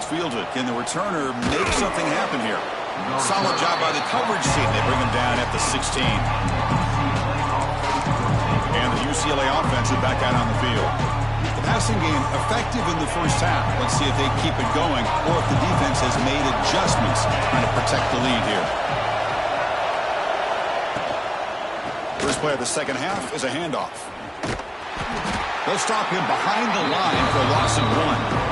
gets fielded. Can the returner make something happen here? Solid job by the coverage team. They bring him down at the 16. And the UCLA offense is back out on the field. The passing game effective in the first half. Let's see if they keep it going or if the defense has made adjustments trying to protect the lead here. First play of the second half is a handoff. They'll stop him behind the line for a loss of 1.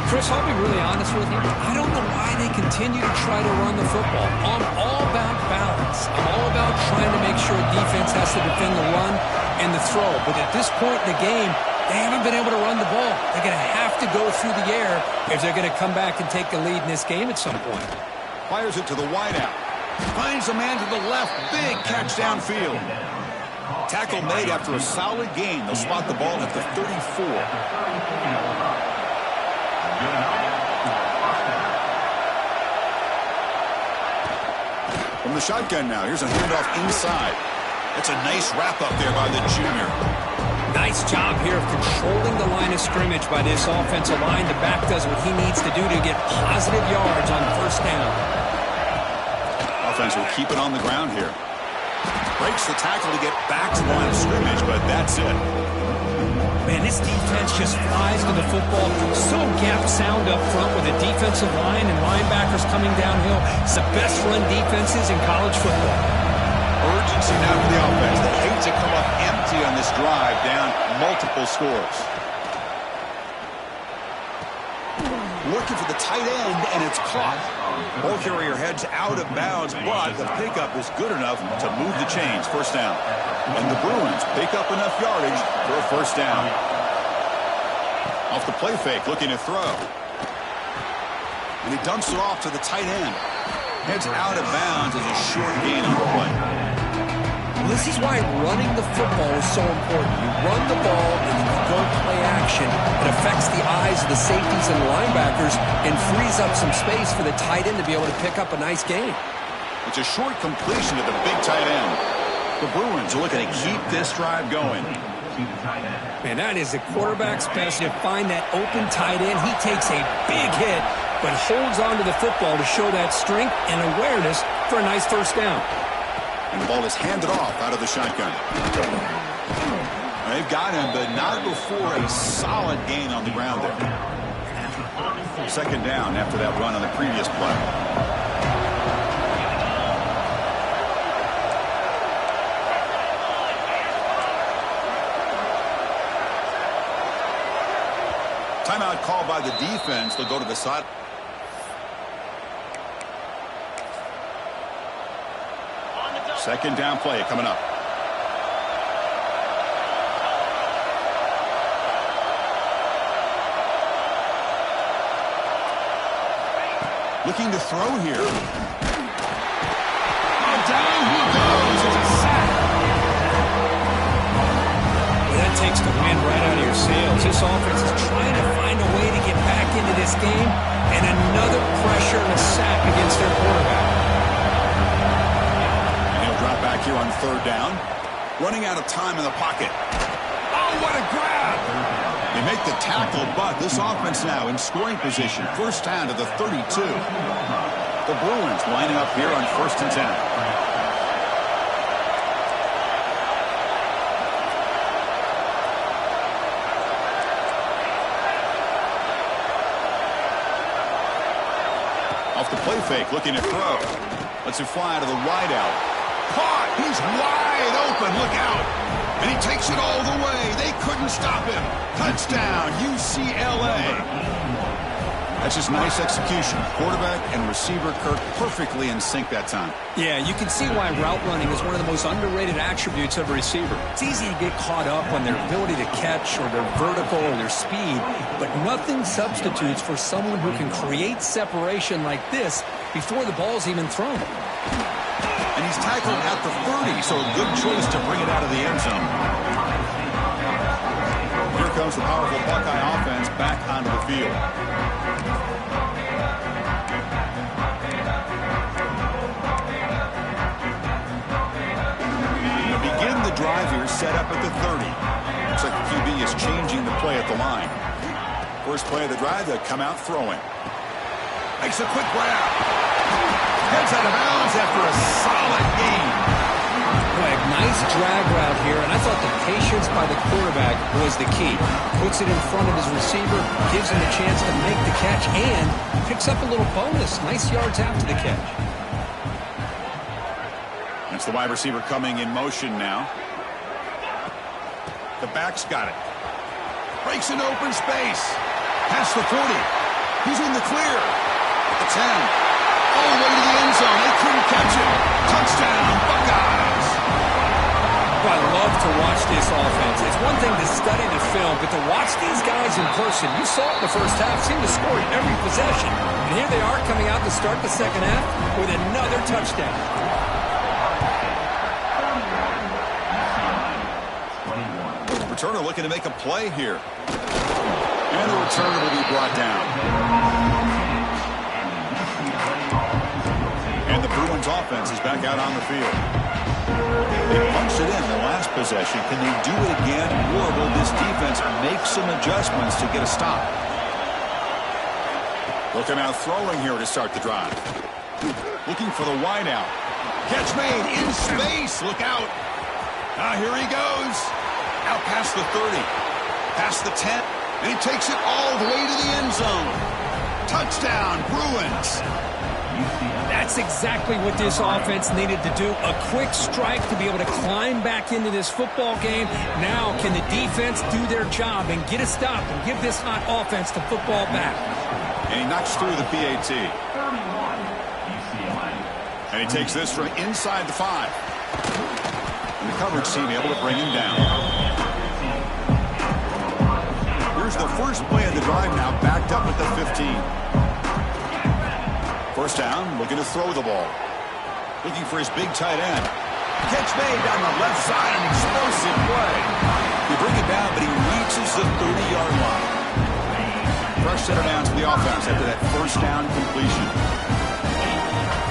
Chris, I'll be really honest with you. I don't know why they continue to try to run the football. I'm all about balance. I'm all about trying to make sure defense has to defend the run and the throw. But at this point in the game, they haven't been able to run the ball. They're going to have to go through the air if they're going to come back and take the lead in this game at some point. Fires it to the wideout. Finds a man to the left. Big catch downfield. Tackle made after a solid gain. They'll spot the ball at the 34. From the shotgun now. Here's a handoff inside. That's a nice wrap up there by the junior. Nice job here of controlling the line of scrimmage by this offensive line. The back does what he needs to do to get positive yards on first down. Offense will keep it on the ground here. Breaks the tackle to get back to the line of scrimmage, but that's it. Man, this defense just flies to the football. So gap sound up front with a defensive line and linebackers coming downhill. It's the best run defenses in college football. Urgency now for the offense. They hate to come up empty on this drive, down multiple scores. Looking for the tight end, and it's caught. Ball carrier heads out of bounds, but the pickup is good enough to move the chains. First down. And the Bruins pick up enough yardage for a first down. Off the play fake, looking to throw. And he dumps it off to the tight end. Heads out of bounds as a short gain on the play. This is why running the football is so important. You run the ball and you go play action. It affects the eyes of the safeties and linebackers and frees up some space for the tight end to be able to pick up a nice gain. It's a short completion to the big tight end. The Bruins are looking to keep this drive going. Man, that is the quarterback's best to find that open tight end. He takes a big hit, but holds on to the football to show that strength and awareness for a nice first down. And the ball is handed off out of the shotgun. They've got him, but not before a solid gain on the ground there. Second down after that run on the previous play. Timeout called by the defense. They'll go to the side. Second down play coming up. Looking to throw here. Oh, down he goes. It's a sack. Well, that takes the wind right out of your sails. This offense is trying to find a way to get back into this game, and another pressure and a sack against their quarterback. Back here on third down. Running out of time in the pocket. Oh, what a grab! They make the tackle, but this offense now in scoring position. First down to the 32. The Bruins lining up here on 1st and 10. Off the play fake, looking to throw. Lets it fly to the wideout. Caught! He's wide open. Look out. And he takes it all the way. They couldn't stop him. Touchdown, UCLA. That's just nice execution. Quarterback and receiver Kirk perfectly in sync that time. Yeah, you can see why route running is one of the most underrated attributes of a receiver. It's easy to get caught up on their ability to catch or their vertical or their speed, but nothing substitutes for someone who can create separation like this before the ball's even thrown. And he's tackled at the 30, so a good choice to bring it out of the end zone. Here comes the powerful Buckeye offense back onto the field. They begin the drive here, set up at the 30. Looks like the QB is changing the play at the line. First play of the drive, they'll come out throwing. Makes a quick grab. Gets out of bounds after a solid gain. Greg, nice drag route here, and I thought the patience by the quarterback was the key. Puts it in front of his receiver, gives him a chance to make the catch, and picks up a little bonus. Nice yards after the catch. That's the wide receiver coming in motion now. The back's got it. Breaks into open space. Past the 40. He's in the clear. At the 10. All the way to the end zone. They couldn't catch it. Touchdown, Buckeyes. Well, I love to watch this offense. It's one thing to study the film, but to watch these guys in person, you saw it in the first half, seemed to score every possession. And here they are coming out to start the second half with another touchdown. Returner looking to make a play here. And the returner will be brought down. And the Bruins offense is back out on the field. They punched it in the last possession. Can they do it again, or will this defense make some adjustments to get a stop? They'll come out throwing here to start the drive. Looking for the wide out. Catch made in space. Look out. Here he goes. Out past the 30, past the 10, and he takes it all the way to the end zone. Touchdown, Bruins. That's exactly what this offense needed to do. A quick strike to be able to climb back into this football game. Now can the defense do their job and get a stop and give this hot offense the football back? And he knocks through the PAT. And he takes this from inside the 5. And the coverage team able to bring him down. Here's the first play of the drive now, backed up at the 15. First down, looking to throw the ball. Looking for his big tight end. Catch made down the left side, an explosive play. They bring it down, but he reaches the 30-yard line. Fresh center down to the offense after that first down completion.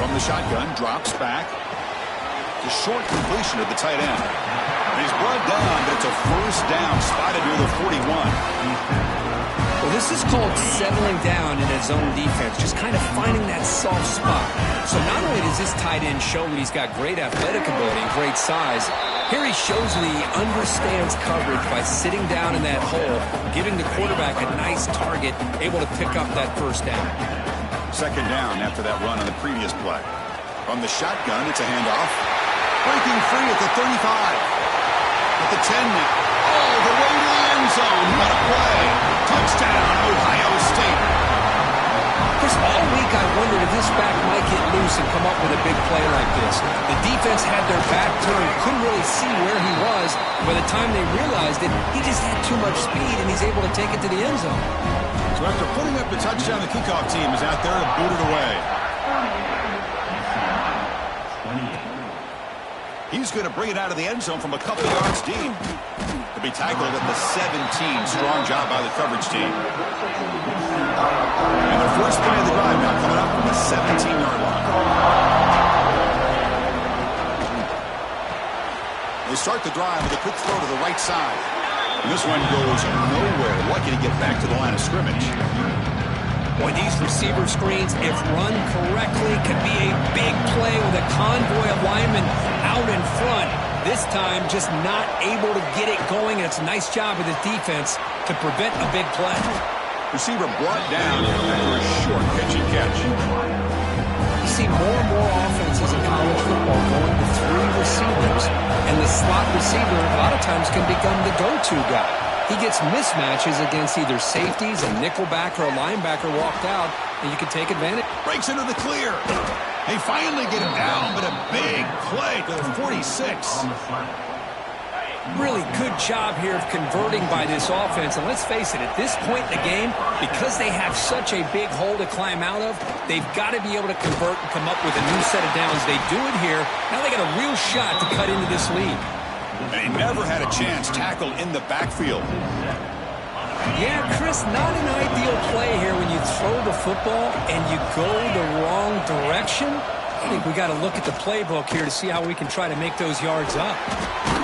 From the shotgun, drops back. The short completion of the tight end. And he's brought down, but it's a first down, spotted near the 41. Well, this is called settling down in his own defense, just kind of finding that soft spot. So not only does this tight end show that he's got great athletic ability and great size, here he shows that he understands coverage by sitting down in that hole, giving the quarterback a nice target, able to pick up that first down. Second down after that run on the previous play. From the shotgun, it's a handoff. Breaking free at the 35. At the 10 now. All the way to the end zone. What a play. Touchdown, Ohio State. Chris, all week I wondered if this back might get loose and come up with a big play like this. The defense had their back turned, couldn't really see where he was. By the time they realized it, he just had too much speed, and he's able to take it to the end zone. So after putting up the touchdown, the kickoff team is out there to boot it away. He's going to bring it out of the end zone from a couple yards deep. To be tackled at the 17. Strong job by the coverage team. And their first play of the drive now coming up from the 17-yard line. They start the drive with a quick throw to the right side. And this one goes nowhere. Lucky to get back to the line of scrimmage. Boy, these receiver screens, if run correctly, can be a big play with a convoy of linemen out in front. This time, just not able to get it going, and it's a nice job of the defense to prevent a big play. Receiver brought down after a short catch. You see more and more offenses in college football going to 3 receivers, and the slot receiver a lot of times can become the go-to guy. He gets mismatches against either safeties, a nickelback, or a linebacker walked out, and you can take advantage. Breaks into the clear. They finally get him down, but a big play to the 46. Really good job here of converting by this offense. And let's face it, at this point in the game, because they have such a big hole to climb out of, they've got to be able to convert and come up with a new set of downs. They do it here. Now they got a real shot to cut into this lead. And he never had a chance tackled in the backfield. Yeah, Chris, not an ideal play here when you throw the football and you go the wrong direction. I think we got to look at the playbook here to see how we can try to make those yards up.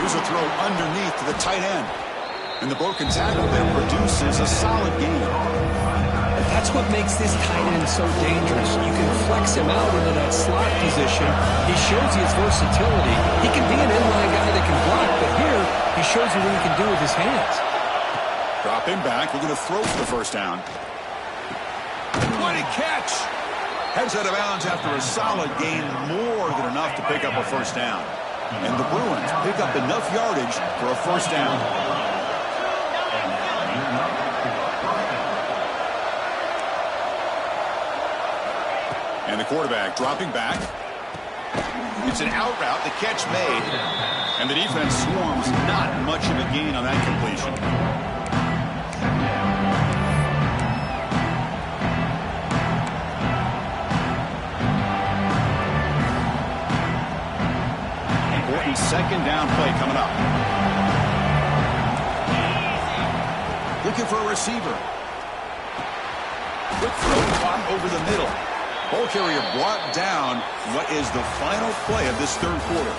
Here's a throw underneath to the tight end. And And the broken tackle there produces a solid gain. That's what makes this tight end so dangerous. You can flex him out into that slot position. He shows you his versatility. He can be an inline guy that can block, but here he shows you what he can do with his hands. Drop him back. We're going to throw for the first down. What a catch! Heads out of bounds after a solid gain, more than enough to pick up a first down. And the Bruins pick up enough yardage for a first down. And the quarterback dropping back. It's an out route, the catch made. And the defense swarms, not much of a gain on that completion. Important second down play coming up. Looking for a receiver. Quick throw caught over the middle. Ball carrier brought down what is the final play of this third quarter.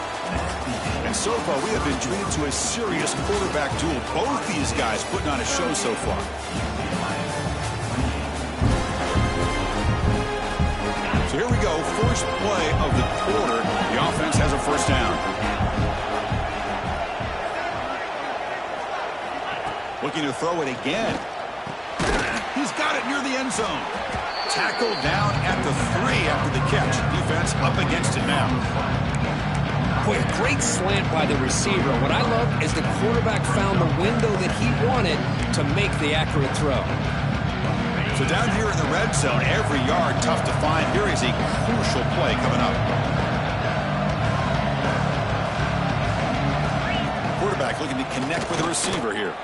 And so far, we have been treated to a serious quarterback duel. Both these guys putting on a show so far. So here we go, first play of the quarter. The offense has a first down. Looking to throw it again. He's got it near the end zone. Tackled down at the 3 after the catch. Defense up against it now. Boy, a great slant by the receiver. What I love is the quarterback found the window that he wanted to make the accurate throw. So down here in the red zone, every yard tough to find. Here is a crucial play coming up. Quarterback looking to connect with the receiver here.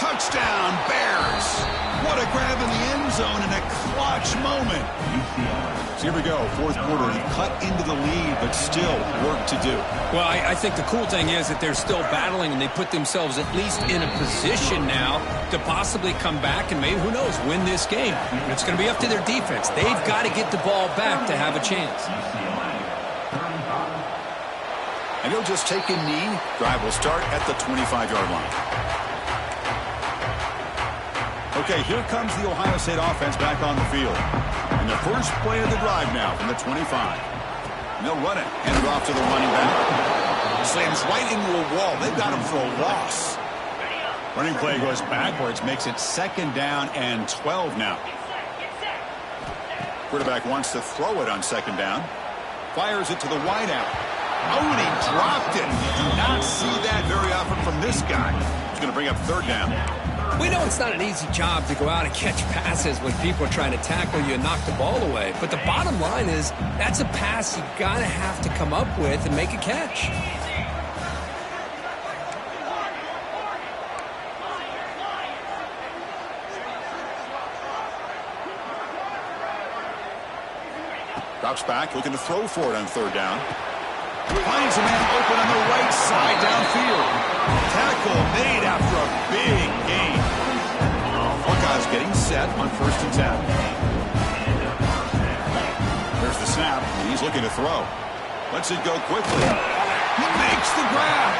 Touchdown, Bears! What a grab in the end zone in a clutch moment. So here we go, fourth quarter. He cut into the lead, but still work to do. Well, I think the cool thing is that they're still battling, and they put themselves at least in a position now to possibly come back and maybe, who knows, win this game. And it's going to be up to their defense. They've got to get the ball back to have a chance. And he'll just take a knee. Drive will start at the 25-yard line. Okay, here comes the Ohio State offense back on the field. And the first play of the drive now from the 25. And they'll run it. Hand it off to the running back. Slams right into a wall. They've got him for a loss. Running play goes backwards, makes it second down and 12 now. Quarterback wants to throw it on second down. Fires it to the wideout. Oh, and he dropped it. You do not see that very often from this guy. He's going to bring up third down. We know it's not an easy job to go out and catch passes when people are trying to tackle you and knock the ball away. But the bottom line is that's a pass you got to have to come up with and make a catch. Drops back, looking to throw for it on third down. Finds a man open on the right side downfield. Tackle made after a big gain. Buckeyes getting set on 1st and 10. There's the snap. He's looking to throw. Lets it go quickly. He makes the grab.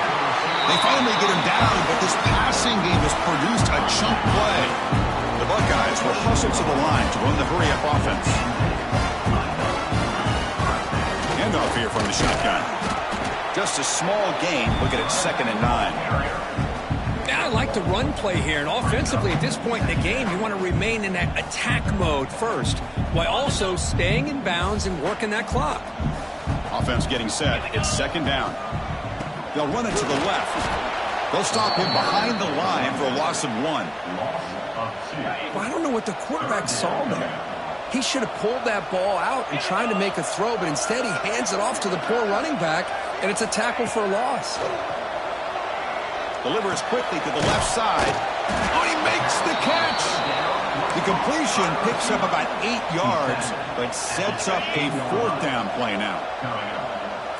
They finally get him down, but this passing game has produced a chunk play. The Buckeyes will hustle to the line to run the hurry-up offense. Handoff here from the shotgun. Just a small gain. Look at it, 2nd and 9. Yeah, I like the run play here. And offensively, at this point in the game, you want to remain in that attack mode first, while also staying in bounds and working that clock. Offense getting set. It's 2nd down. They'll run it to the left. They'll stop him behind the line for a loss of 1. Well, I don't know what the quarterback saw there. He should have pulled that ball out and tried to make a throw, but instead he hands it off to the poor running back, and it's a tackle for a loss. Delivers quickly to the left side. Oh, he makes the catch. The completion picks up about 8 yards, but sets up a 4th down play now.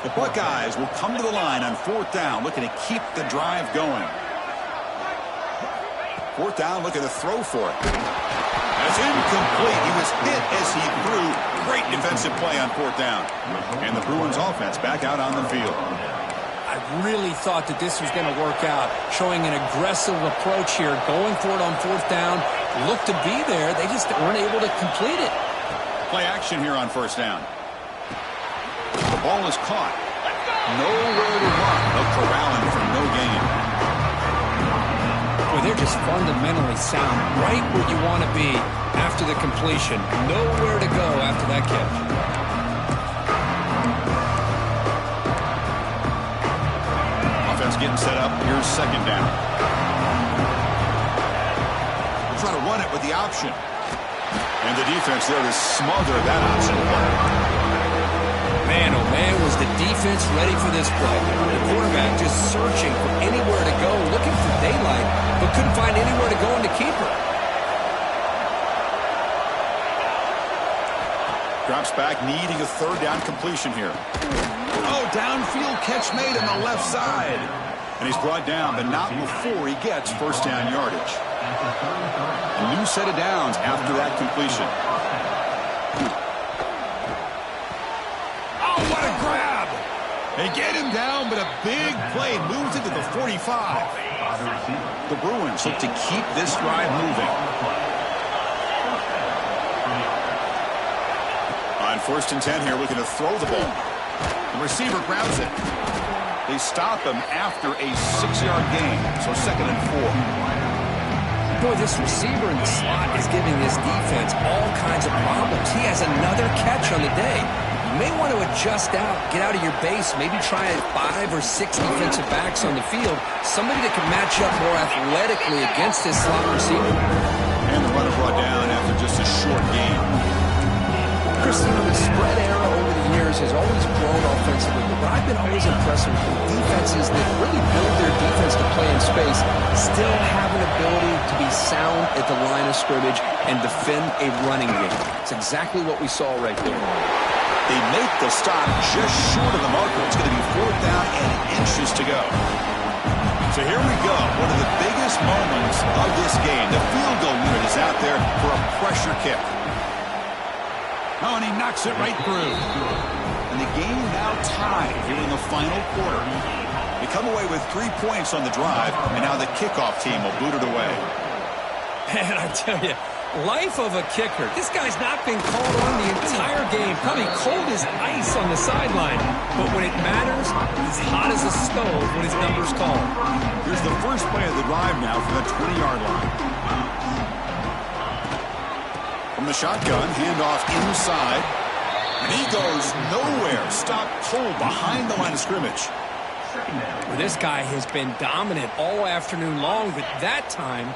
The Buckeyes will come to the line on 4th down, looking to keep the drive going. 4th down, looking to throw for it. That's incomplete. He was hit as he threw. Great defensive play on 4th down. And the Bruins offense back out on the field. I really thought that this was going to work out, showing an aggressive approach here, going for it on fourth down. Looked to be there. They just weren't able to complete it. Play action here on first down. The ball is caught. Nowhere to run. They'll corral him for no gain. Boy, they're just fundamentally sound, right where you want to be after the completion. Nowhere to go after that catch. Offense getting set up. Here's second down. We'll try to run it with the option. And the defense there to smother that option. Man, oh man, was the defense ready for this play. The quarterback just searching for anywhere to go, looking for daylight, but couldn't find anywhere to go in the keeper. Drops back, needing a third down completion here. Oh, downfield catch made on the left side. And he's brought down, but not before he gets first down yardage. A new set of downs after that completion. Oh, what a grab! They get him down, but a big play moves it to the 45. The Bruins look to keep this drive moving. On first and 10 here, looking to throw the ball. The receiver grabs it. They stop him after a 6-yard gain, so second and 4. Boy, this receiver in the slot is giving this defense all kinds of problems. He has another catch on the day. You may want to adjust out, get out of your base, maybe try 5 or 6 defensive backs on the field, somebody that can match up more athletically against this slot receiver. And the runner brought down after just a short gain. Christian, the spread era over the years has always grown offensively, but I've been always impressed with defenses that really build their defense to play in space, still have an ability to be sound at the line of scrimmage and defend a running game. It's exactly what we saw right there. They make the stop just short of the marker. It's going to be fourth down and inches to go. So here we go. One of the biggest moments of this game. The field goal unit is out there for a pressure kick. Oh, and he knocks it right through. And the game now tied here in the final quarter. They come away with 3 points on the drive, and now the kickoff team will boot it away. Man, I tell you, life of a kicker. This guy's not been called on the entire game. Probably cold as ice on the sideline. But when it matters, he's hot as a stove when his number's called. Here's the first play of the drive now from the 20-yard line. From the shotgun, handoff inside. And he goes nowhere. Stopped cold behind the line of scrimmage. Well, this guy has been dominant all afternoon long, but that time,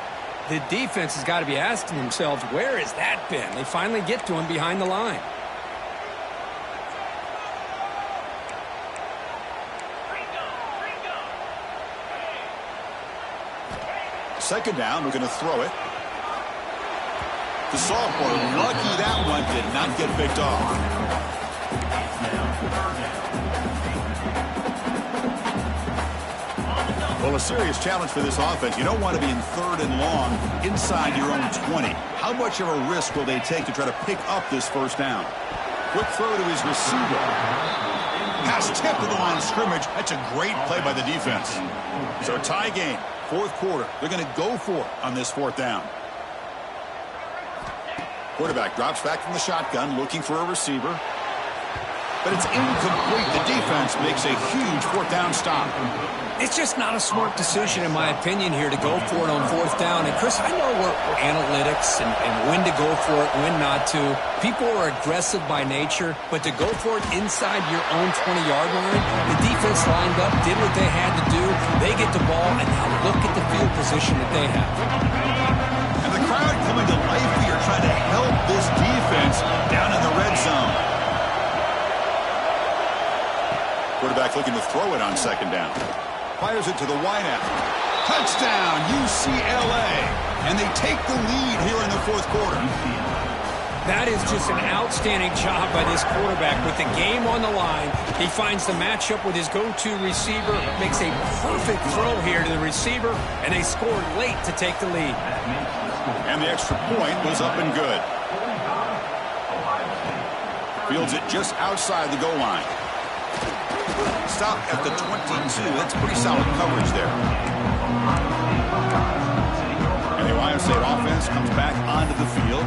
the defense has got to be asking themselves, where has that been? They finally get to him behind the line. Second down, we're going to throw it. The sophomore, lucky that one did not get picked off. Well, a serious challenge for this offense. You don't want to be in third and long inside your own 20. How much of a risk will they take to try to pick up this first down? Quick throw to his receiver. Pass tip to the line of scrimmage. That's a great play by the defense. So tie game, fourth quarter. They're going to go for it on this fourth down. Quarterback drops back from the shotgun, looking for a receiver. But it's incomplete. The defense makes a huge fourth down stop. It's just not a smart decision, in my opinion, here to go for it on fourth down. And, Chris, I know we're analytics and when to go for it, when not to. People are aggressive by nature, but to go for it inside your own 20-yard line, the defense lined up, did what they had to do. They get the ball, and now look at the field position that they have. And the crowd coming to life here, trying to help this defense down in the red zone. Quarterback looking to throw it on second down. Fires it to the wideout. Touchdown, UCLA. And they take the lead here in the fourth quarter. That is just an outstanding job by this quarterback. With the game on the line, he finds the matchup with his go-to receiver, makes a perfect throw here to the receiver, and they scored late to take the lead. And the extra point was up and good. Fields it just outside the goal line. Stop at the 22. That's pretty solid coverage there. And the Ohio State offense comes back onto the field.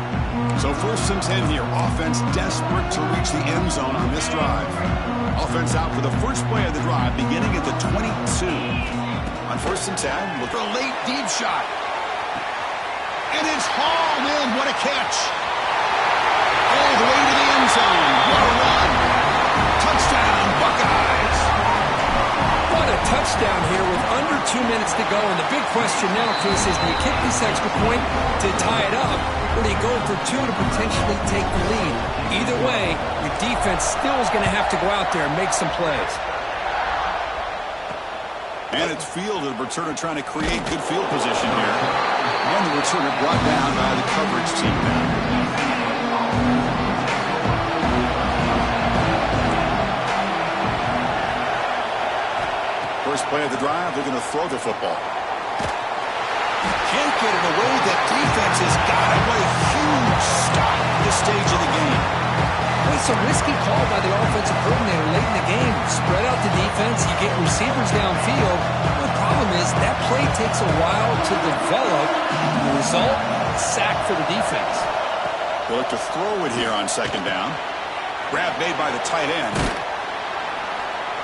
So 1st and 10 here. Offense desperate to reach the end zone on this drive. Offense out for the first play of the drive, beginning at the 22. On 1st and 10, look for a late deep shot. And it's hauled in. What a catch. All the way to the end zone. What a run. Touchdown, Buckeyes. What a touchdown here with under 2 minutes to go. And the big question now, Chris, is do you kick this extra point to tie it up, or do you go for 2 to potentially take the lead? Either way, your defense still is going to have to go out there and make some plays. And it's fielded. Returner trying to create good field position here. And the returner brought down by the coverage team now. First play of the drive, they're going to throw the football. Can't get it away. That defense has got it. What a huge stop at this stage of the game. It's a risky call by the offensive coordinator late in the game. Spread out the defense. You get receivers downfield. The problem is that play takes a while to develop. The result, sack for the defense. They'll look to throw it here on 2nd down. Grab made by the tight end.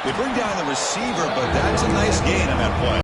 They bring down the receiver, but that's a nice gain on that play.